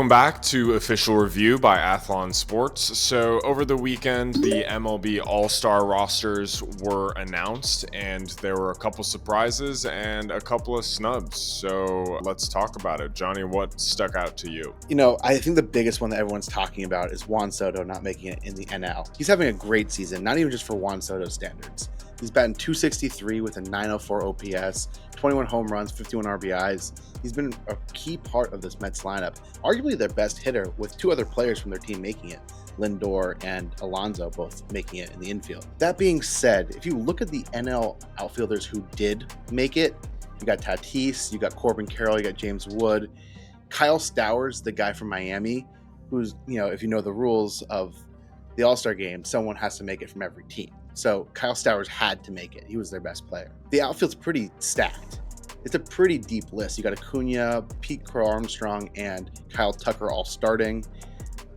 Welcome back to Official Review by Athlon Sports. So over the weekend, the MLB All-Star rosters were announced, and there were a couple surprises and a couple of snubs. So let's talk about it. Johnny, what stuck out to you? You know, I think the biggest one that everyone's talking about is Juan Soto not making it in the NL. He's having a great season, not even just for Juan Soto standards. He's batting .263 with a .904 OPS, 21 home runs, 51 RBIs. He's been a key part of this Mets lineup, arguably their best hitter, with two other players from their team making it, Lindor and Alonso both making it in the infield. That being said, if you look at the NL outfielders who did make it, you got Tatis, you got Corbin Carroll, you got James Wood, Kyle Stowers, the guy from Miami, who's, you know, if you know the rules of the All-Star game, someone has to make it from every team. So Kyle Stowers had to make it. He was their best player. The outfield's pretty stacked. It's a pretty deep list. You got Acuna, Pete Crow Armstrong, and Kyle Tucker all starting.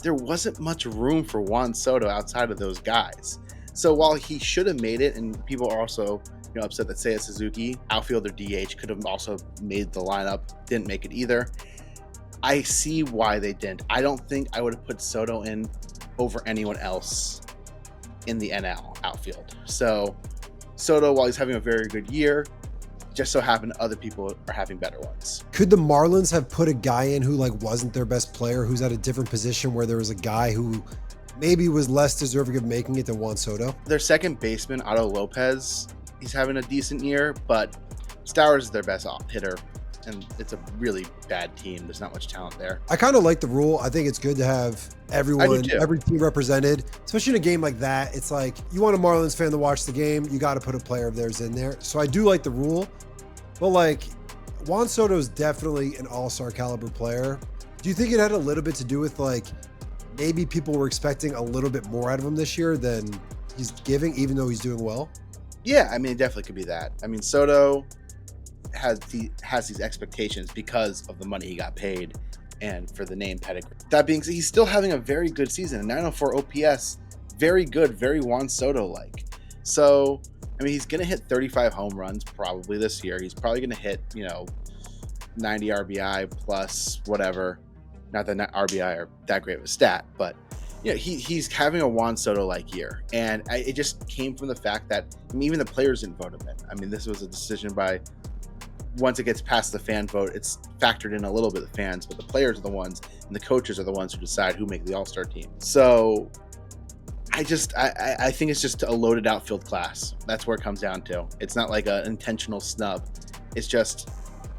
There wasn't much room for Juan Soto outside of those guys. So while he should have made it, and people are also upset that Seiya Suzuki, outfielder DH, could have also made the lineup, didn't make it either. I see why they didn't. I don't think I would have put Soto in over anyone else in the NL outfield. So Soto, while he's having a very good year, just so happened other people are having better ones. Could the Marlins have put a guy in who wasn't their best player, who's at a different position, where there was a guy who maybe was less deserving of making it than Juan Soto? Their second baseman, Otto Lopez, he's having a decent year, but Stowers is their best hitter, and it's a really bad team. There's not much talent there. I kind of like the rule. I think it's good to have every team represented, especially in a game like that. It's like, you want a Marlins fan to watch the game, you got to put a player of theirs in there. So I do like the rule, but Juan Soto is definitely an all-star caliber player. Do you think it had a little bit to do with maybe people were expecting a little bit more out of him this year than he's giving, even though he's doing well? Yeah, I mean, it definitely could be that. I mean, Soto has these expectations because of the money he got paid and for the name pedigree. That being said, he's still having a very good season. A 904 OPS, very good, very Juan Soto-like. So, I mean, he's going to hit 35 home runs probably this year. He's probably going to hit, 90 RBI plus whatever. Not that RBI are that great of a stat, but he's having a Juan Soto-like year. And it just came from the fact that even the players didn't vote him in. I mean, this was a decision by, once it gets past the fan vote, it's factored in a little bit, the fans, but the players are the ones, and the coaches are the ones who decide who make the All-Star team. So I think it's just a loaded outfield class. That's where it comes down to. It's not like an intentional snub. It's just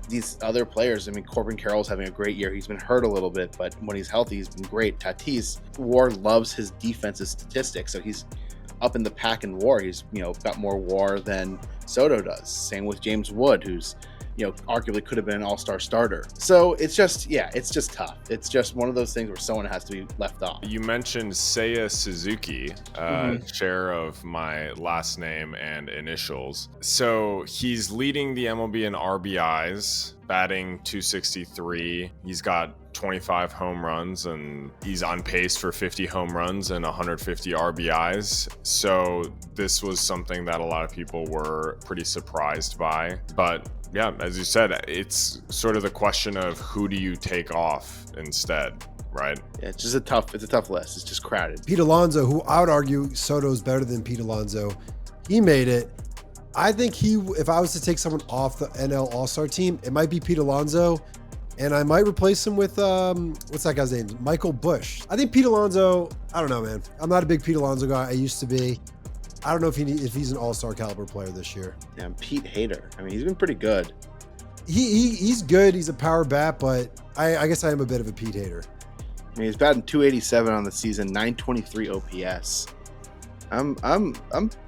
these other players. I mean, Corbin Carroll's having a great year. He's been hurt a little bit, but when he's healthy, he's been great. Tatis, WAR loves his defensive statistics, so he's up in the pack in WAR. He's got more WAR than Soto does. Same with James Wood, who's arguably could have been an all-star starter. So it's just tough. It's just one of those things where someone has to be left off. You mentioned Seiya Suzuki, share of my last name and initials. So he's leading the MLB in RBIs, batting .263. He's got 25 home runs, and he's on pace for 50 home runs and 150 RBIs. So this was something that a lot of people were pretty surprised by. But yeah, as you said, it's sort of the question of who do you take off instead, right? Yeah, it's a tough list. It's just crowded. Pete Alonso, who I would argue Soto's better than Pete Alonso, he made it. I think if I was to take someone off the NL All-Star team, it might be Pete Alonso, and I might replace him with, what's that guy's name? Michael Busch. I think Pete Alonso, I don't know, man. I'm not a big Pete Alonso guy. I used to be. I don't know if he's an all-star caliber player this year. Yeah, Pete hater. I mean, he's been pretty good. He's good. He's a power bat, but I guess I am a bit of a Pete hater. I mean, he's batting .287 on the season, 923 OPS. I'm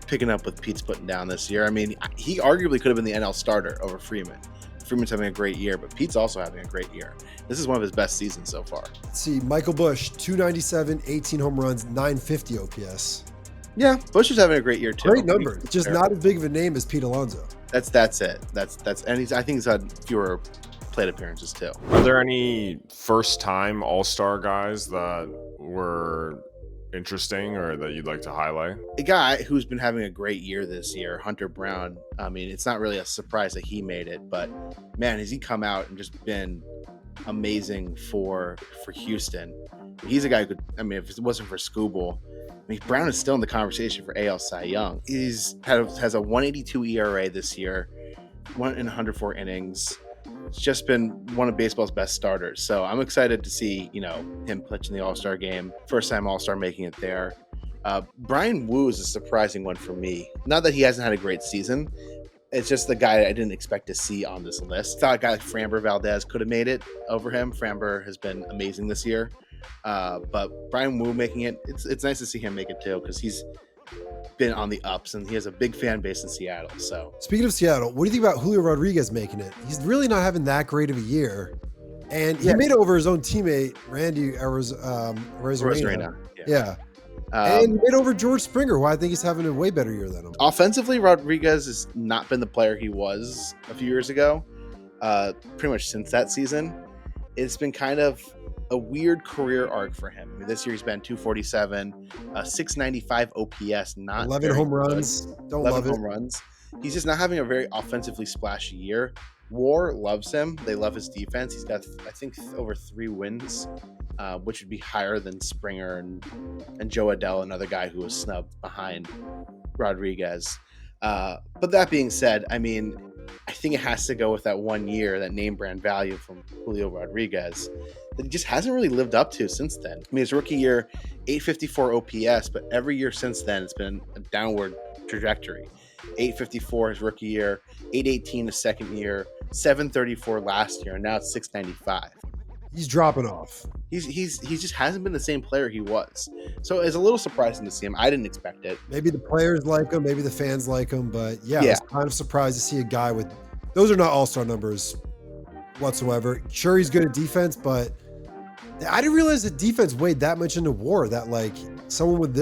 picking up what Pete's putting down this year. I mean, he arguably could have been the NL starter over Freeman. Freeman's having a great year, but Pete's also having a great year. This is one of his best seasons so far. Let's see, Michael Busch, .297, 18 home runs, 950 OPS. Yeah, Busch is having a great year too. Great number. Just not as big of a name as Pete Alonso. That's it. And I think he's had fewer plate appearances too. Are there any first-time All-Star guys that were interesting or that you'd like to highlight? A guy who's been having a great year this year, Hunter Brown. I mean, it's not really a surprise that he made it, but man, has he come out and just been amazing for Houston. He's a guy who could, I mean, if it wasn't for Skubal, I mean, Brown is still in the conversation for AL Cy Young. Has a 182 ERA this year, 104 innings. It's just been one of baseball's best starters. So I'm excited to see, him pitch in the All-Star game. First time All-Star making it there. Brian Wu is a surprising one for me. Not that he hasn't had a great season. It's just the guy I didn't expect to see on this list. Thought a guy like Framber Valdez could have made it over him. Framber has been amazing this year. But Brian Wu making it, it's nice to see him make it too, because he's been on the ups and he has a big fan base in Seattle. So speaking of Seattle, what do you think about Julio Rodríguez making it? He's really not having that great of a year. And he made it over his own teammate, Randy Arozarena. Yeah. And made over George Springer, who I think he's having a way better year than him. Offensively, Rodriguez has not been the player he was a few years ago. Pretty much since that season, it's been kind of a weird career arc for him. I mean, this year he's been 247, 695 OPS, not 11 home runs. Don't 11 love it. home runs. He's just not having a very offensively splashy year. WAR loves him. They love his defense. He's got, I think, over 3 wins, which would be higher than Springer and Joe Adell, another guy who was snubbed behind Rodriguez. But that being said, I mean, I think it has to go with that 1 year, that name brand value from Julio Rodriguez that he just hasn't really lived up to since then. I mean, his rookie year, 854 OPS, but every year since then, it's been a downward trajectory. 854 his rookie year, 818 his second year, 734 last year, and now it's 695. He's dropping off. He just hasn't been the same player he was. So it's a little surprising to see him. I didn't expect it. Maybe the players like him, maybe the fans like him, but I was kind of surprised to see a guy with those are not all-star numbers whatsoever. Sure, he's good at defense, but I didn't realize that defense weighed that much into WAR, that like someone with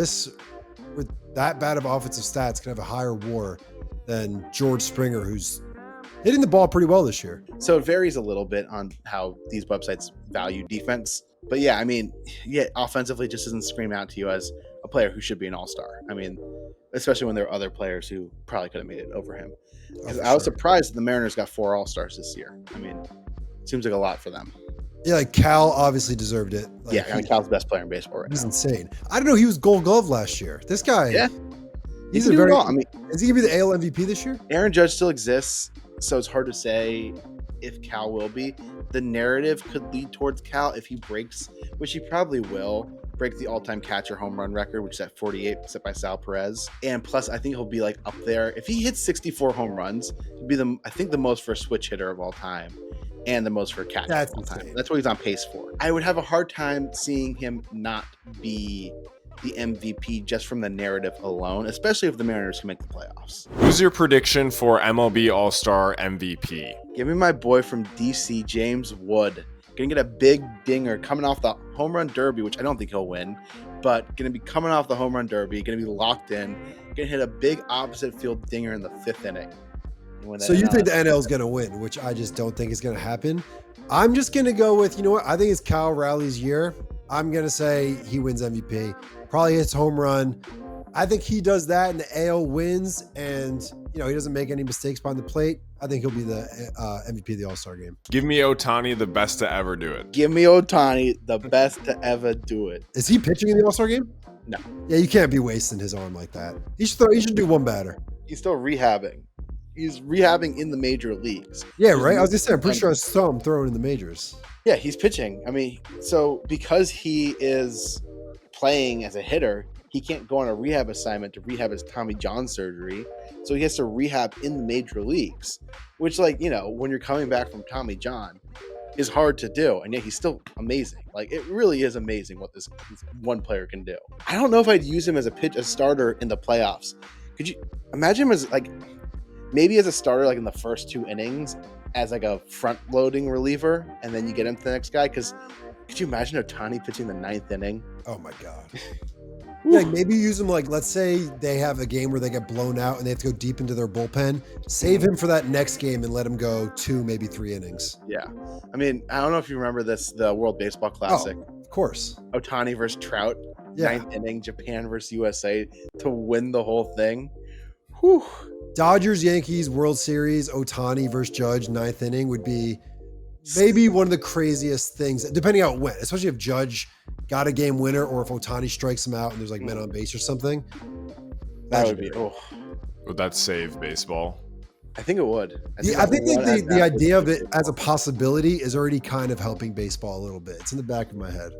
that bad of offensive stats can have a higher WAR than George Springer, who's hitting the ball pretty well this year. So it varies a little bit on how these websites value defense. But I mean, offensively just doesn't scream out to you as a player who should be an all-star. I mean, especially when there are other players who probably could have made it over him. I was surprised that the Mariners got 4 all-stars this year. I mean, it seems like a lot for them. Yeah, like Cal obviously deserved it. Like, Cal's the best player in baseball right now. He's insane. I don't know. He was Gold Glove last year. This guy, he's a very. I mean, is he gonna be the AL MVP this year? Aaron Judge still exists, so it's hard to say if Cal will be. The narrative could lead towards Cal if he breaks, which he probably will, break the all-time catcher home run record, which is at 48, set by Sal Perez. And plus, I think he'll be like up there. If he hits 64 home runs, he'll be the most for a switch hitter of all time. And the most for catcher of all time. That's what he's on pace for. I would have a hard time seeing him not be the MVP just from the narrative alone, especially if the Mariners can make the playoffs. Who's your prediction for MLB All-Star MVP? Give me my boy from DC, James Wood. Gonna get a big dinger coming off the home run derby, which I don't think he'll win, but gonna be coming off the home run derby, gonna be locked in, gonna hit a big opposite field dinger in the 5th inning. So you think the NL is going to win, which I just don't think is going to happen. I'm just going to go with, I think it's Kyle Rowley's year. I'm going to say he wins MVP. Probably hits home run. I think he does that and the AL wins and, he doesn't make any mistakes behind the plate. I think he'll be the MVP of the All-Star game. Give me Ohtani, the best to ever do it. Give me Ohtani, the best to ever do it. Is he pitching in the All-Star game? No. Yeah, you can't be wasting his arm like that. He should do one batter. He's still rehabbing. He's rehabbing in the major leagues. Yeah, right? I was just saying, I'm pretty sure I saw him throwing in the majors. Yeah, he's pitching. I mean, so because he is playing as a hitter, he can't go on a rehab assignment to rehab his Tommy John surgery. So he has to rehab in the major leagues, which, when you're coming back from Tommy John, is hard to do. And yet he's still amazing. Like, it really is amazing what this one player can do. I don't know if I'd use him as a starter in the playoffs. Could you imagine him as maybe as a starter, in the first 2 innings, as a front-loading reliever, and then you get him to the next guy? Because could you imagine Ohtani pitching the 9th inning? Oh my God! Maybe use him let's say they have a game where they get blown out and they have to go deep into their bullpen. Save him for that next game and let him go 2, maybe 3 innings. Yeah, I mean, I don't know if you remember the World Baseball Classic. Oh, of course. Ohtani versus Trout, 9th inning, Japan versus USA to win the whole thing. Whew. Dodgers, Yankees, World Series, Ohtani versus Judge, 9th inning would be maybe one of the craziest things, depending on how it went, especially if Judge got a game winner or if Ohtani strikes him out and there's like men on base or something. That would be. Oh, would that save baseball? I think it would. I think the idea of it as a possibility is already kind of helping baseball a little bit. It's in the back of my head.